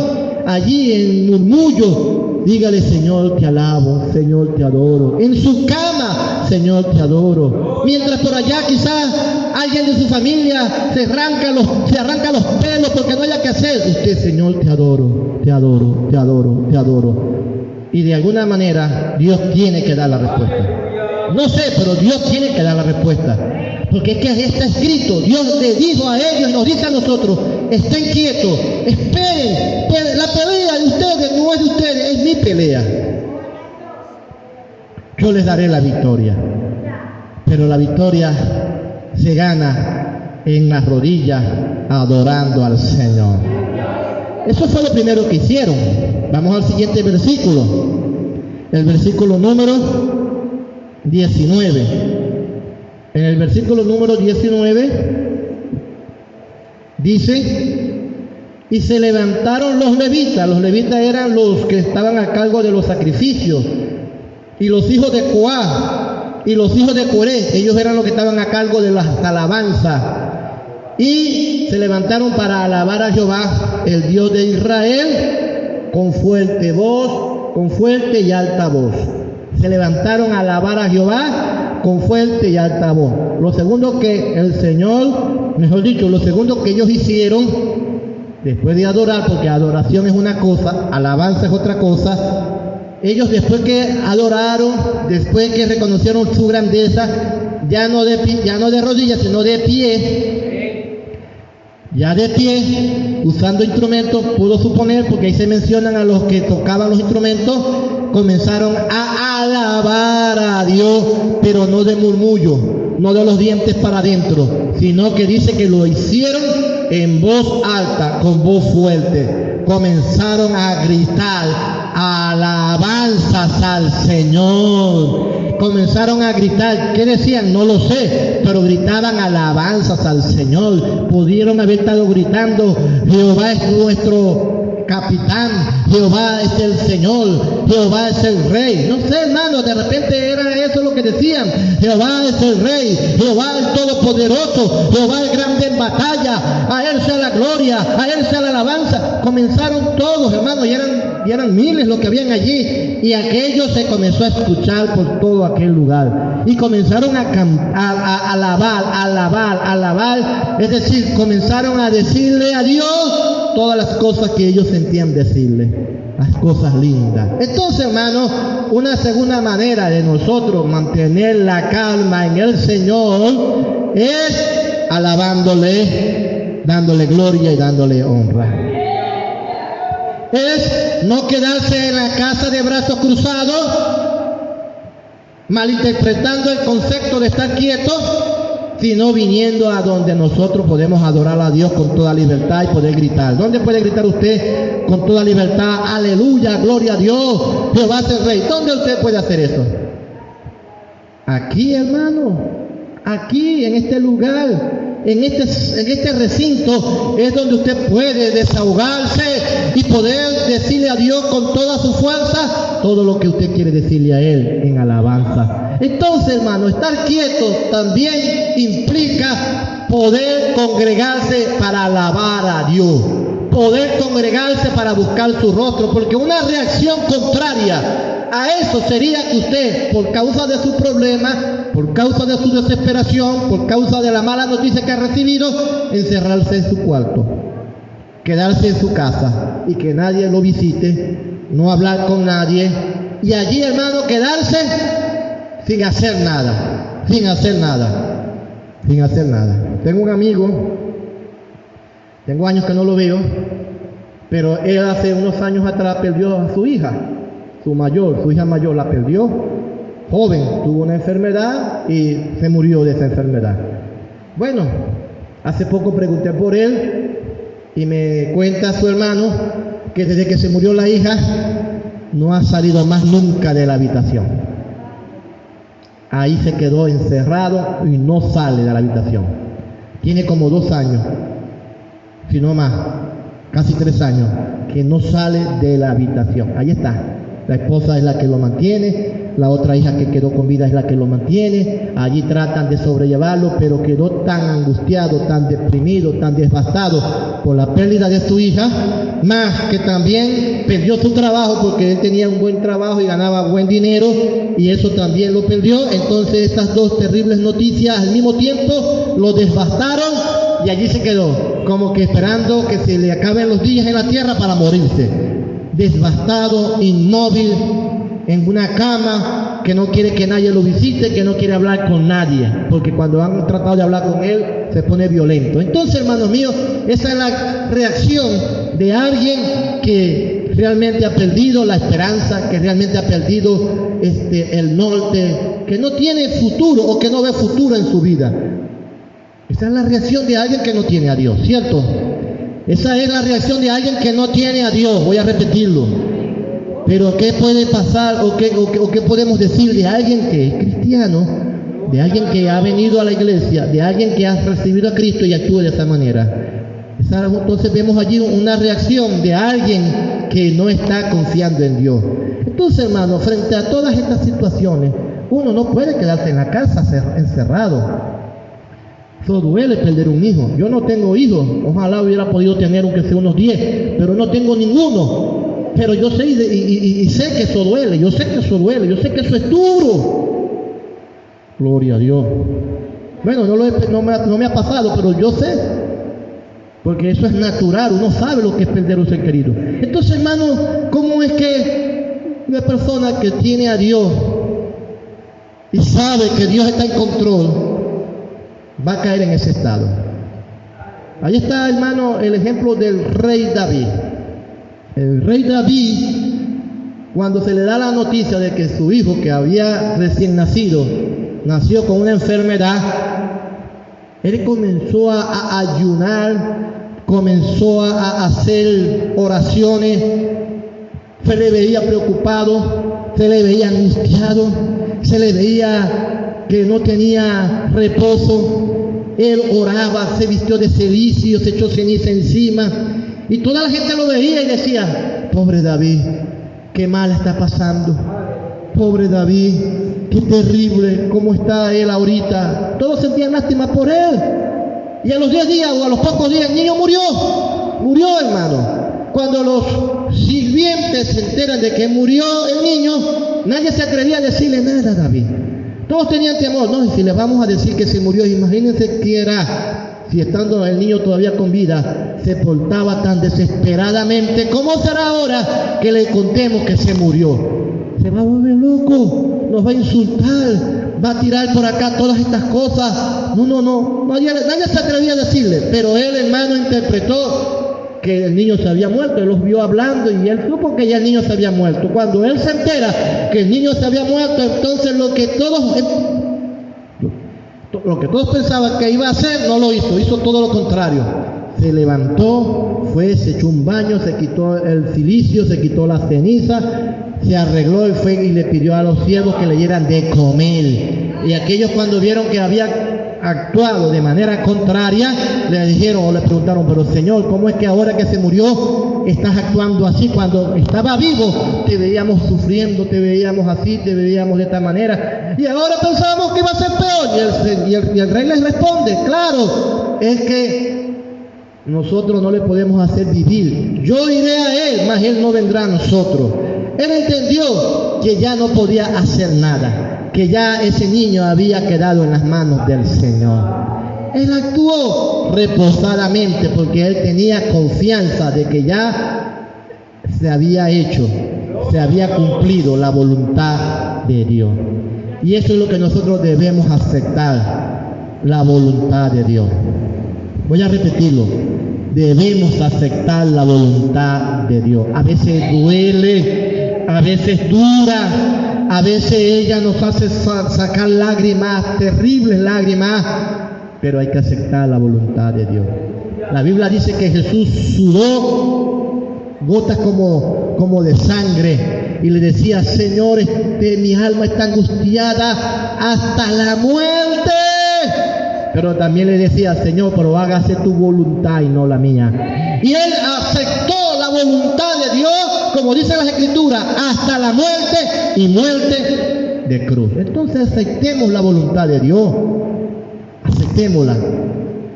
[SPEAKER 1] allí en murmullo, dígale: Señor, te alabo, Señor, te adoro. En su cama, Señor, te adoro. Mientras por allá quizás alguien de su familia se arranca los pelos porque no haya que hacer, usted: Señor, te adoro. Y de alguna manera Dios tiene que dar la respuesta. No sé, pero Dios tiene que dar la respuesta. Porque es que está escrito, Dios le dijo a ellos y nos dice a nosotros: estén quietos, esperen, la pelea de ustedes no es de ustedes, es mi pelea. Yo les daré la victoria, pero la victoria se gana en las rodillas adorando al Señor. Eso fue lo primero que hicieron. Vamos al siguiente versículo, el versículo número 19. En el versículo número 19 dice: y se levantaron los levitas. Los levitas eran los que estaban a cargo de los sacrificios, y los hijos de Coá y los hijos de Coré, ellos eran los que estaban a cargo de las alabanzas, y se levantaron para alabar a Jehová, el Dios de Israel, con fuerte voz, con fuerte y alta voz. Se levantaron a alabar a Jehová con fuerte y alta voz. Lo segundo que el Señor, mejor dicho, lo segundo que ellos hicieron, después de adorar, porque adoración es una cosa, alabanza es otra cosa, ellos después que adoraron, después que reconocieron su grandeza, ya no de rodillas, sino de pie, ya de pie, usando instrumentos, puedo suponer, porque ahí se mencionan a los que tocaban los instrumentos, comenzaron a alabar a Dios, pero no de murmullo, no de los dientes para adentro, sino que dice que lo hicieron en voz alta, con voz fuerte. Comenzaron a gritar alabanzas al Señor. Comenzaron a gritar, ¿qué decían? No lo sé, pero gritaban alabanzas al Señor. Pudieron haber estado gritando: Jehová es nuestro capitán, Jehová es el Señor, Jehová es el Rey. No sé, hermano, de repente era eso lo que decían. Jehová es el Rey, Jehová el Todopoderoso, Jehová el grande en batalla, a Él sea la gloria, a Él sea la alabanza. Comenzaron todos, hermano, y eran miles los que habían allí, y aquello se comenzó a escuchar por todo aquel lugar. Y comenzaron a alabar, es decir, comenzaron a decirle a Dios todas las cosas que ellos sentían decirle, las cosas lindas. Entonces, hermano, una segunda manera de nosotros mantener la calma en el Señor es alabándole, dándole gloria y dándole honra. Es no quedarse en la casa de brazos cruzados, malinterpretando el concepto de estar quietos, sino viniendo a donde nosotros podemos adorar a Dios con toda libertad y poder gritar. ¿Dónde puede gritar usted con toda libertad? Aleluya, gloria a Dios, Jehová es el Rey. ¿Dónde usted puede hacer eso? Aquí, hermano, aquí, en este lugar, en este recinto es donde usted puede desahogarse y poder decirle a Dios con toda su fuerza todo lo que usted quiere decirle a Él en alabanza. Entonces, hermano, estar quieto también implica poder congregarse para alabar a Dios, poder congregarse para buscar su rostro, porque una reacción contraria a eso sería que usted, por causa de su problema, por causa de su desesperación, por causa de la mala noticia que ha recibido, encerrarse en su cuarto, quedarse en su casa y que nadie lo visite, no hablar con nadie, y allí, hermano, quedarse sin hacer nada. Tengo un amigo, tengo años que no lo veo, pero él hace unos años atrás perdió a su hija, su hija mayor la perdió, joven, tuvo una enfermedad y se murió de esa enfermedad. Bueno, hace poco pregunté por él y me cuenta su hermano que desde que se murió la hija no ha salido más nunca de la habitación. Ahí se quedó encerrado y no sale de la habitación. Tiene como 2 años, si no más, casi 3 años, que no sale de la habitación. Ahí está. La esposa es la que lo mantiene, la otra hija que quedó con vida es la que lo mantiene. Allí tratan de sobrellevarlo, pero quedó tan angustiado, tan deprimido, tan devastado por la pérdida de su hija, más que también perdió su trabajo, porque él tenía un buen trabajo y ganaba buen dinero, y eso también lo perdió. Entonces estas dos terribles noticias al mismo tiempo lo devastaron, y allí se quedó, como que esperando que se le acaben los días en la tierra para morirse. Desbastado, inmóvil, en una cama, que no quiere que nadie lo visite, que no quiere hablar con nadie, porque cuando han tratado de hablar con él se pone violento. Entonces, hermanos míos, esa es la reacción de alguien que realmente ha perdido la esperanza, que realmente ha perdido el norte, que no tiene futuro o que no ve futuro en su vida. Esa es la reacción de alguien que no tiene a Dios, ¿cierto? Esa es la reacción de alguien que no tiene a Dios, voy a repetirlo. Pero ¿qué puede pasar o qué podemos decir de alguien que es cristiano, de alguien que ha venido a la iglesia, de alguien que ha recibido a Cristo y actúa de esa manera? Entonces vemos allí una reacción de alguien que no está confiando en Dios. Entonces, hermano, frente a todas estas situaciones, uno no puede quedarse en la casa encerrado. Eso duele perder un hijo. Yo no tengo hijos, ojalá hubiera podido tener aunque sea unos 10, pero no tengo ninguno. Pero yo sé y sé que eso duele, yo sé que eso es duro. Gloria a Dios. Bueno, no me ha pasado, pero yo sé, porque eso es natural, uno sabe lo que es perder un ser querido. Entonces, hermano, ¿cómo es que una persona que tiene a Dios y sabe que Dios está en control va a caer en ese estado? Ahí está, hermano, el ejemplo del rey David. El rey David, cuando se le da la noticia de que su hijo, que había recién nacido, nació con una enfermedad, él comenzó a ayunar, comenzó a hacer oraciones, se le veía preocupado, se le veía angustiado, se le veía que no tenía reposo. Él oraba, se vistió de cilicio, se echó ceniza encima Y toda la gente lo veía y decía, pobre David, qué mal está pasando. Pobre David, qué terrible, cómo está él ahorita. Todos sentían lástima por él. Y a los 10 días o a los pocos días el niño murió. Murió, hermano. Cuando los sirvientes se enteran de que murió el niño, nadie se atrevía a decirle nada a David. Todos tenían temor, ¿no? Y si les vamos a decir que se murió, imagínense qué era. Si estando el niño todavía con vida, se portaba tan desesperadamente, ¿cómo será ahora que le contemos que se murió? Se va a volver loco, nos va a insultar, va a tirar por acá todas estas cosas. No, nadie se atrevía a decirle, pero él, hermano, interpretó que el niño se había muerto. Él los vio hablando y él supo que ya el niño se había muerto. Cuando él se entera que el niño se había muerto, entonces lo que todos pensaban que iba a hacer, no lo hizo, hizo todo lo contrario. Se levantó, se echó un baño, se quitó el cilicio, se quitó la ceniza, se arregló y fue y le pidió a los siervos que le dieran de comer. Y aquellos, cuando vieron que había actuado de manera contraria, le dijeron o le preguntaron, pero Señor, ¿cómo es que ahora que se murió estás actuando así? Cuando estaba vivo te veíamos sufriendo, te veíamos así, te veíamos de esta manera, y ahora pensábamos que iba a ser peor. Y el rey les responde, claro, es que nosotros no le podemos hacer vivir. Yo iré a él, mas él no vendrá a nosotros. Él entendió que ya no podía hacer nada, que ya ese niño había quedado en las manos del Señor. Él actuó reposadamente porque él tenía confianza de que ya se había hecho, se había cumplido la voluntad de Dios. Y eso es lo que nosotros debemos aceptar, la voluntad de Dios. Voy a repetirlo, debemos aceptar la voluntad de Dios. A veces duele, a veces dura, a veces ella nos hace sacar lágrimas, terribles lágrimas, pero hay que aceptar la voluntad de Dios. La Biblia dice que Jesús sudó gotas como de sangre y le decía, Señor, mi alma está angustiada hasta la muerte. Pero también le decía, Señor, pero hágase tu voluntad y no la mía. Y él aceptó la voluntad de Dios, como dice las Escrituras, hasta la muerte y muerte de cruz. Entonces aceptemos la voluntad de Dios, aceptémosla,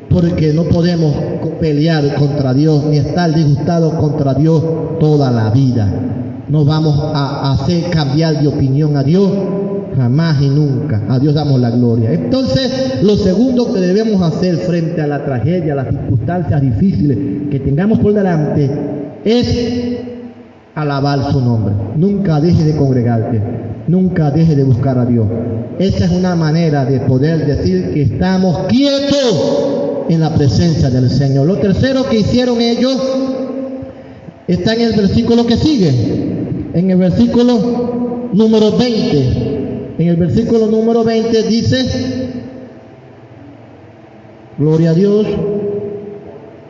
[SPEAKER 1] porque no podemos pelear contra Dios ni estar disgustados contra Dios toda la vida. No vamos a hacer cambiar de opinión a Dios jamás y nunca. A Dios damos la gloria. Entonces, lo segundo que debemos hacer frente a la tragedia, a las circunstancias difíciles que tengamos por delante, es alabar su nombre. Nunca deje de congregarte, nunca deje de buscar a Dios. Esa es una manera de poder decir que estamos quietos en la presencia del Señor. Lo tercero que hicieron ellos está en el versículo que sigue, en el versículo número 20. En el versículo número 20 dice, gloria a Dios,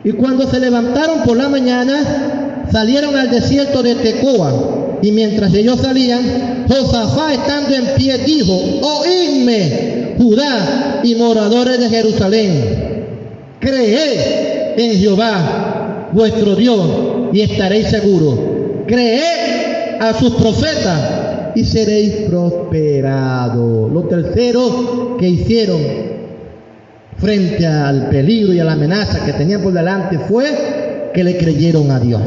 [SPEAKER 1] y cuando se levantaron por la mañana, salieron al desierto de Tecoa, y mientras ellos salían, Josafat estando en pie dijo, oídme, Judá y moradores de Jerusalén, creed en Jehová vuestro Dios y estaréis seguros, creed a sus profetas y seréis prosperados. Lo tercero que hicieron frente al peligro y a la amenaza que tenían por delante fue que le creyeron a Dios.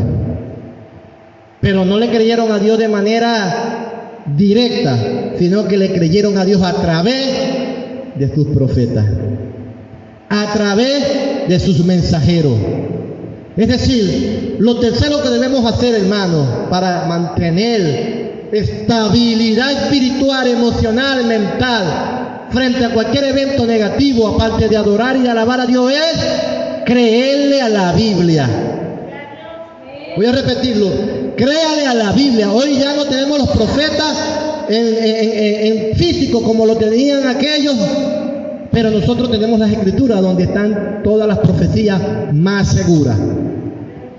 [SPEAKER 1] Pero no le creyeron a Dios de manera directa, sino que le creyeron a Dios a través de sus profetas, a través de sus mensajeros. Es decir, lo tercero que debemos hacer, hermanos, para mantener estabilidad espiritual, emocional, mental, frente a cualquier evento negativo, aparte de adorar y alabar a Dios, es creerle a la Biblia. Voy a repetirlo, créale a la Biblia. Hoy ya no tenemos los profetas en físico como lo tenían aquellos, pero nosotros tenemos las Escrituras donde están todas las profecías más seguras.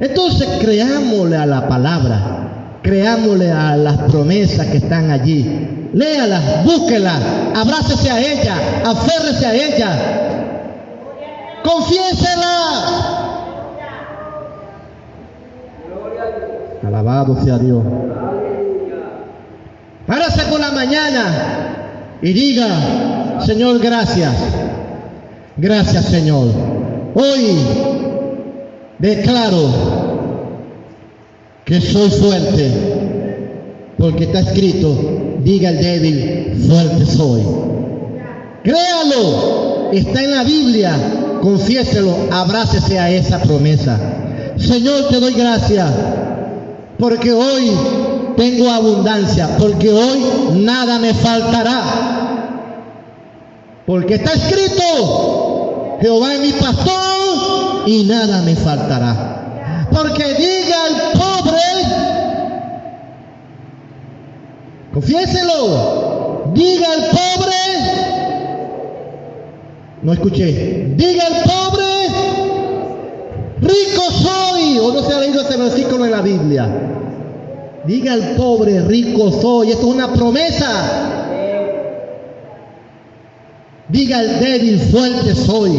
[SPEAKER 1] Entonces creámosle a la palabra, creámosle a las promesas que están allí, léalas, búsquelas, abrácese a ella, aférrese a ella, confiésela. Alabado sea Dios. Párase por la mañana y diga: Señor, gracias. Gracias, Señor. Hoy declaro que soy fuerte, porque está escrito: diga el débil, fuerte soy. Créalo, está en la Biblia, confiéselo, abrácese a esa promesa. Señor, te doy gracias, porque hoy tengo abundancia, porque hoy nada me faltará, porque está escrito: Jehová es mi pastor y nada me faltará. Porque diga al pobre, confiéselo, diga al pobre, no escuché, diga al pobre, rico soy. ¿O no se ha leído ese versículo en la Biblia? Diga al pobre, rico soy. Esto es una promesa. Diga al débil, fuerte soy.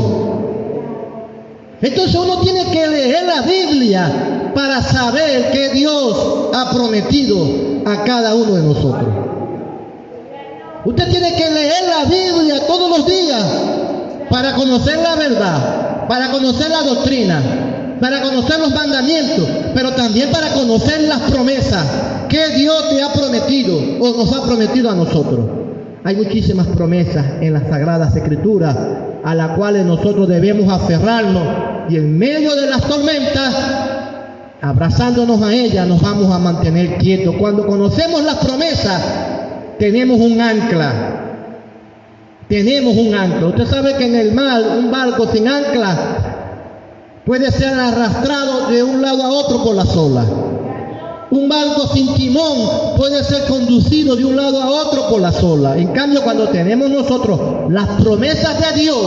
[SPEAKER 1] Entonces uno tiene que leer la Biblia para saber que Dios ha prometido a cada uno de nosotros. Usted tiene que leer la Biblia todos los días para conocer la verdad, para conocer la doctrina, para conocer los mandamientos, pero también para conocer las promesas que Dios te ha prometido o nos ha prometido a nosotros. Hay muchísimas promesas en las Sagradas Escrituras a las cuales nosotros debemos aferrarnos, y en medio de las tormentas, abrazándonos a ellas, nos vamos a mantener quietos. Cuando conocemos las promesas, tenemos un ancla. Tenemos un ancla. Usted sabe que en el mar, un barco sin ancla puede ser arrastrado de un lado a otro por las olas. Un barco sin timón puede ser conducido de un lado a otro por las olas. En cambio, cuando tenemos nosotros las promesas de Dios,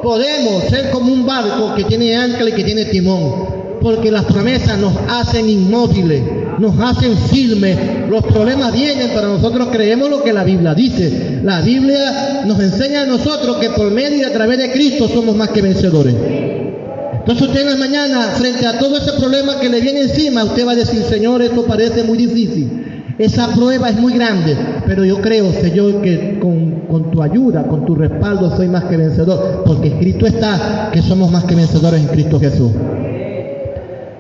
[SPEAKER 1] podemos ser como un barco que tiene ancla y que tiene timón, porque las promesas nos hacen inmóviles, nos hacen firmes. Los problemas vienen, pero nosotros creemos lo que la Biblia dice. La Biblia nos enseña a nosotros que por medio y a través de Cristo somos más que vencedores. Entonces usted en la mañana, frente a todo ese problema que le viene encima, usted va a decir: Señor, esto parece muy difícil, esa prueba es muy grande, pero yo creo, Señor, que con tu ayuda, con tu respaldo, soy más que vencedor, porque escrito está que somos más que vencedores en Cristo Jesús.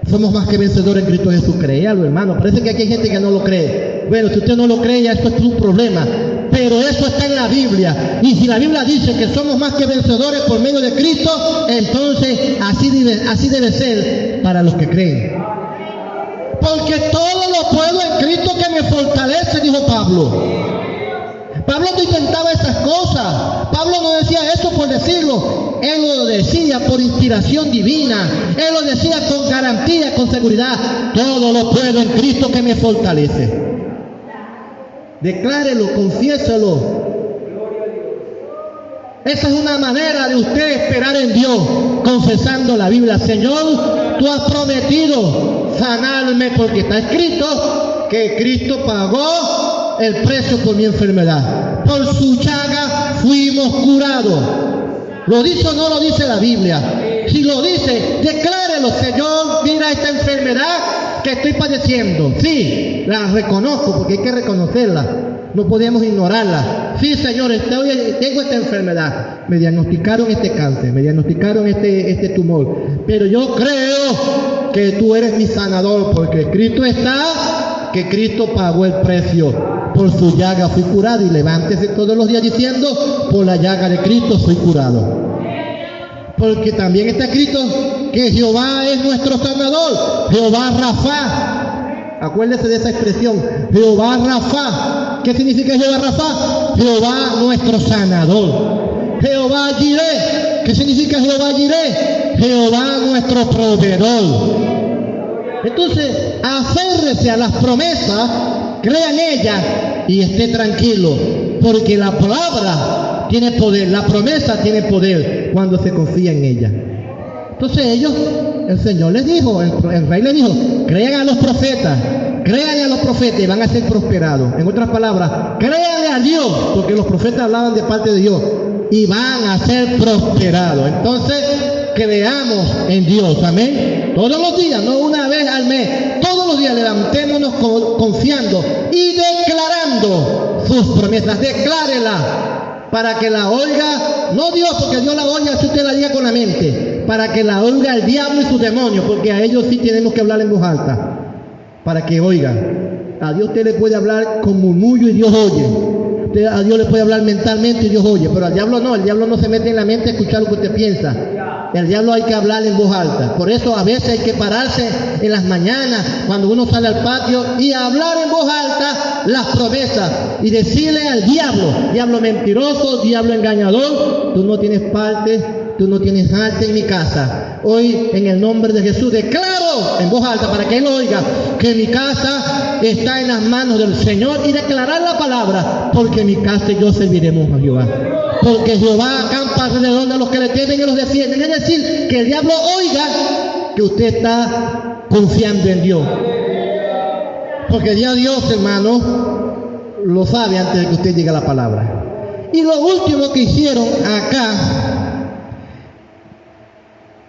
[SPEAKER 1] Somos más que vencedores en Cristo Jesús. Créalo, hermano. Parece que aquí hay gente que no lo cree. Bueno, si usted no lo cree, ya esto es un problema, pero eso está en la Biblia. Y si la Biblia dice que somos más que vencedores por medio de Cristo, entonces así debe ser para los que creen. Porque todo lo puedo en Cristo que me fortalece, dijo Pablo. Pablo no inventaba esas cosas. Pablo no decía eso por decirlo. Él lo decía por inspiración divina. Él lo decía con garantía, con seguridad. Todo lo puedo en Cristo que me fortalece. Declárelo, confiéselo. Esa es una manera de usted esperar en Dios, confesando la Biblia. Señor, tú has prometido sanarme, porque está escrito que Cristo pagó el precio por mi enfermedad. Por su llaga fuimos curados. ¿Lo dice o no lo dice la Biblia? Si lo dice, declárelo: Señor, mira esta enfermedad que estoy padeciendo. Sí, la reconozco, porque hay que reconocerla. No podemos ignorarla. Sí, Señor, tengo esta enfermedad. Me diagnosticaron este cáncer, me diagnosticaron este tumor. Pero yo creo que tú eres mi sanador, porque escrito está que Cristo pagó el precio. Por su llaga fui curado. Y levántese todos los días diciendo: por la llaga de Cristo soy curado. Porque también está escrito que Jehová es nuestro sanador. Jehová Rafa. Acuérdese de esa expresión: Jehová Rafa. ¿Qué significa Jehová Rafa? Jehová nuestro sanador. Jehová Jireh. ¿Qué significa Jehová Jireh? Jehová nuestro proveedor. Entonces, aférrese a las promesas, crea en ellas y esté tranquilo, porque la palabra tiene poder, la promesa tiene poder cuando se confía en ella. Entonces el Señor les dijo, el rey les dijo: crean a los profetas y van a ser prosperados. En otras palabras, créanle a Dios, porque los profetas hablaban de parte de Dios, y van a ser prosperados. Entonces, creamos en Dios, amén. todos los días, no una vez al mes, todos los días levantémonos confiando y declarando sus promesas. Declárela para que la oiga, no Dios, porque Dios la oiga si usted la diga con la mente, para que la oiga el diablo y sus demonios, porque a ellos sí tenemos que hablar en voz alta, para que oiga. A Dios usted le puede hablar con murmullo y Dios oye. A Dios le puede hablar mentalmente y Dios oye, pero al diablo no se mete en la mente a escuchar lo que usted piensa. El diablo hay que hablar en voz alta. Por eso a veces hay que pararse en las mañanas cuando uno sale al patio y hablar en voz alta las promesas y decirle al diablo mentiroso, diablo engañador, tú no tienes parte, tú no tienes parte en mi casa. Hoy en el nombre de Jesús declaro en voz alta para que él oiga que mi casa está en las manos del Señor y declarar la palabra, porque mi casa y yo serviremos a Jehová. Porque Jehová acampa alrededor de los que le temen y los defienden. Es decir, que el diablo oiga que usted está confiando en Dios. Porque ya Dios, hermano, lo sabe antes de que usted diga la palabra. Y lo último que hicieron acá,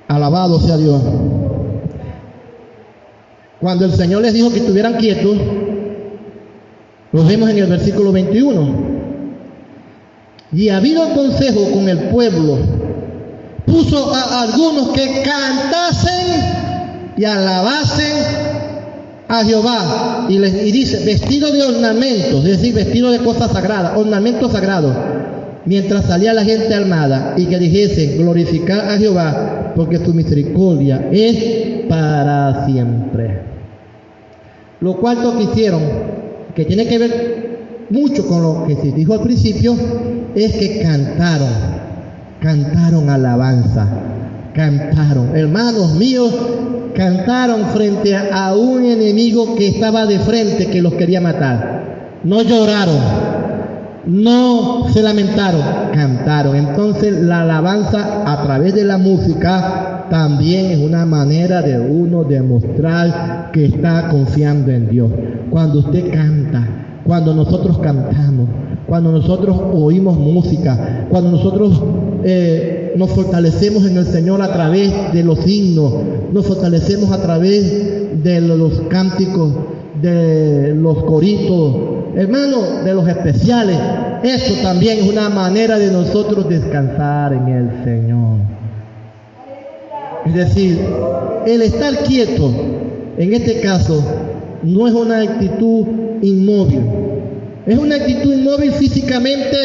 [SPEAKER 1] alabado sea Dios, cuando el Señor les dijo que estuvieran quietos, lo vemos en el versículo 21. Y habido consejo con el pueblo, puso a algunos que cantasen y alabasen a Jehová. Y dice, vestido de ornamentos, es decir, vestido de cosas sagradas, ornamentos sagrados, mientras salía la gente armada, y que dijesen, glorificar a Jehová, porque su misericordia es para siempre. Lo cuarto que hicieron, que tiene que ver mucho con lo que se dijo al principio, es que cantaron alabanza, cantaron, hermanos míos, cantaron frente a un enemigo que estaba de frente, que los quería matar. No lloraron, no se lamentaron, cantaron. Entonces la alabanza a través de la música también es una manera de uno demostrar que está confiando en Dios. Cuando usted canta, cuando nosotros cantamos, cuando nosotros oímos música, cuando nosotros nos fortalecemos en el Señor a través de los himnos, nos fortalecemos a través de los cánticos, de los coritos, hermano, de los especiales, eso también es una manera de nosotros descansar en el Señor. Es decir, el estar quieto, en este caso, no es una actitud inmóvil. Es una actitud inmóvil físicamente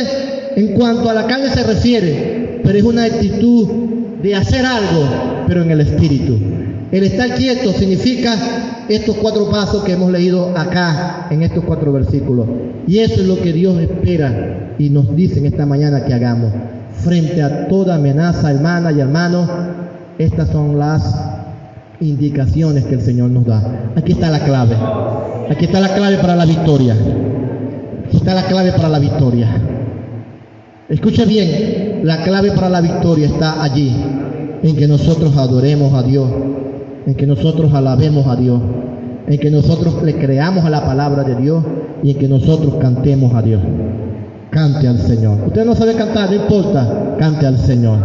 [SPEAKER 1] en cuanto a la carne se refiere, pero es una actitud de hacer algo, pero en el espíritu. El estar quieto significa estos 4 pasos que hemos leído acá, en estos 4 versículos. Y eso es lo que Dios espera y nos dice en esta mañana que hagamos. Frente a toda amenaza, hermana y hermano, estas son las indicaciones que el Señor nos da. Aquí está la clave. Aquí está la clave para la victoria. Aquí está la clave para la victoria. Escuche bien, la clave para la victoria está allí, en que nosotros adoremos a Dios, en que nosotros alabemos a Dios, en que nosotros le creamos a la palabra de Dios y en que nosotros cantemos a Dios. Cante al Señor. Usted no sabe cantar, no importa, cante al Señor,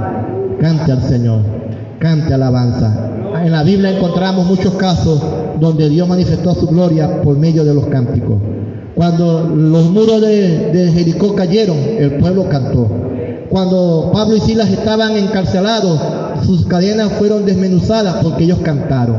[SPEAKER 1] cante al Señor, cante alabanza. En la Biblia encontramos muchos casos donde Dios manifestó su gloria por medio de los cánticos. Cuando los muros de Jericó cayeron, el pueblo cantó. Cuando Pablo y Silas estaban encarcelados, sus cadenas fueron desmenuzadas porque ellos cantaron.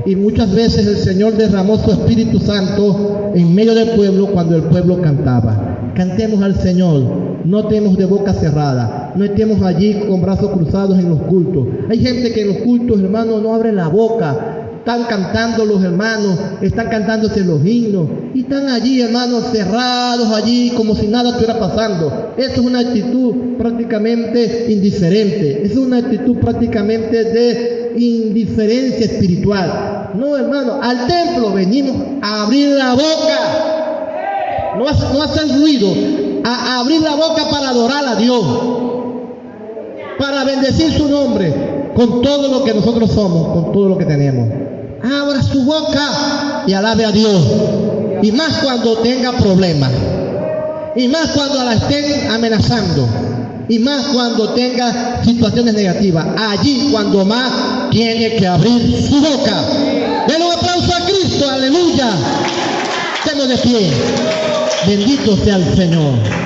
[SPEAKER 1] Y muchas veces el Señor derramó su Espíritu Santo en medio del pueblo cuando el pueblo cantaba. Cantemos al Señor, no estemos de boca cerrada, no estemos allí con brazos cruzados en los cultos. Hay gente que en los cultos, hermanos, no abre la boca. Están cantando los hermanos, están cantándose los himnos y están allí, hermanos, cerrados allí como si nada estuviera pasando. Eso es una actitud prácticamente indiferente, es una actitud prácticamente de indiferencia espiritual. No, hermano, al templo venimos a abrir la boca, no hacer ruido, a abrir la boca para adorar a Dios, para bendecir su nombre con todo lo que nosotros somos, con todo lo que tenemos. Abra su boca y alabe a Dios. Y más cuando tenga problemas. Y más cuando la estén amenazando. y más cuando tenga situaciones negativas. Allí cuando más tiene que abrir su boca. Denle un aplauso a Cristo, aleluya. Estemos de pie. Bendito sea el Señor.